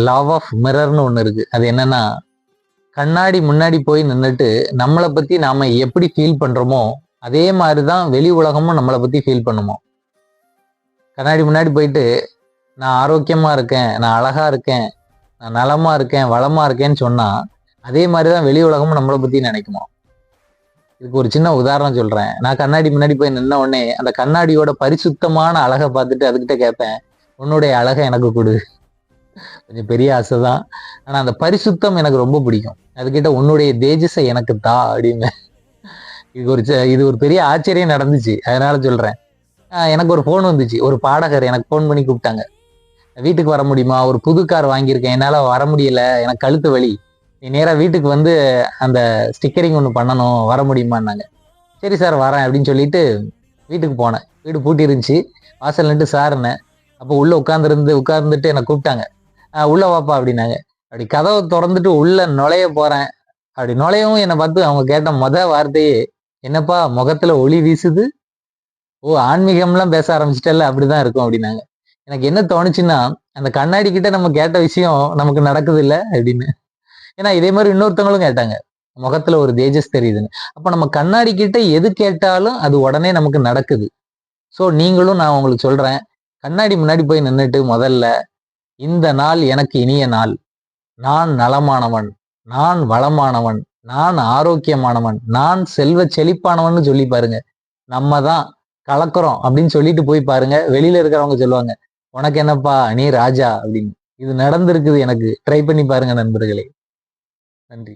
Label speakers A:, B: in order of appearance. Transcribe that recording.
A: Law of மிரர்னு ஒண்ணு இருக்கு. அது என்னன்னா, கண்ணாடி முன்னாடி போய் நின்னுட்டு நம்மள பத்தி நாம எப்படி ஃபீல் பண்றோமோ, அதே மாரி தான் வெளி உலகமும் நம்மள பத்தி ஃபீல் பண்ணுமாம். கண்ணாடி முன்னாடி போயிட்டு, நான் ஆரோக்கியமா இருக்கேன், நான் அழகா இருக்கேன், நான் நலமா இருக்கேன், வளமா இருக்கேன்னு சொன்னா, அதே மாரி தான் வெளி உலகமும் நம்மள பத்தி நெனைக்குமாம். இதுக்கு ஒரு சின்ன உதாரணம் சொல்றேன். நான் கண்ணாடி முன்னாடி போய் நின்ன உடனே, அந்த கண்ணாடியோட பரிசுத்தமான அழக பார்த்துட்டு அதுகிட்ட கேட்பேன், "உன்னுடைய அழக எனக்கு குடு." கொஞ்சம் பெரிய ஆசை தான். ஆனா அந்த பரிசுத்தம் எனக்கு ரொம்ப பிடிக்கும். அதுகிட்ட "உன்னுடைய தேஜஸ எனக்கு தா" அப்படிம்பேன். இது ஒரு பெரிய ஆச்சரியம் நடந்துச்சு. அதனால சொல்றேன். எனக்கு ஒரு ஃபோன் வந்துச்சு. ஒரு பாடகர் எனக்கு ஃபோன் பண்ணி கூப்பிட்டாங்க. "வீட்டுக்கு வர முடியுமா? ஒரு புது கார் வாங்கியிருக்கேன். என்னால வர முடியல. எனக்கு கழுத்து வலி. நீ நேரா வீட்டுக்கு வந்து அந்த ஸ்டிக்கரிங் ஒண்ணு பண்ணணும். வர முடியுமான்னாங்க." "சரி சார் வரேன்" அப்படின்னு சொல்லிட்டு வீட்டுக்கு போனேன். வீடு பூட்டி இருந்துச்சு. வாசல்ல நின்னுட்டு சார்ன்னேன். அப்போ உள்ள உட்கார்ந்துட்டு என்ன கூப்பிட்டாங்க. "உள்ள வாப்பா" அப்படின்னாங்க. அப்படி கதவ தொறந்துட்டு உள்ள நுழைய போறேன். அப்படி நுழையவும் என்ன பார்த்து அவங்க கேட்ட வார்த்தையே, "என்னப்பா முகத்துல ஒளி வீசுது? ஓ! ஆன்மீகம்லாம் பேச ஆரம்பிச்சுட்டல்ல அப்படிதான் இருக்கும்" அப்படின்னாங்க. எனக்கு என்ன தோணுச்சுன்னா, அந்த கண்ணாடி கிட்ட நம்ம கேட்ட விஷயம் நமக்கு நடக்குதுல்ல அப்படின்னு. ஏன்னா இதே மாரி இன்னொருத்தவங்களும் கேட்டாங்க. முகத்துல ஒரு தேஜஸ் தெரியுதுன்னு. அப்ப நம்ம கண்ணாடி கிட்ட எது கேட்டாலும் அது உடனே நமக்கு நடக்குது. ஸோ நீங்களும் நான் உங்களுக்கு சொல்றேன். கண்ணாடி முன்னாடி போய் நின்னுட்டு முதல்ல, "இந்த நாள் எனக்கு இனிய நாள். நான் நலமானவன். நான் வளமானவன். நான் ஆரோக்கியமானவன். நான் செல்வச் செழிப்பானவன்னு" சொல்லி பாருங்க. நம்ம தான் கலக்குறோம் அப்படின்னு சொல்லிட்டு போய் பாருங்க. வெளியில இருக்கிறவங்க சொல்லுவாங்க, "உனக்கு என்னப்பா நீ ராஜா" அப்படின்னு. இது நடந்திருக்குது எனக்கு. ட்ரை பண்ணி பாருங்க நண்பர்களே. நன்றி.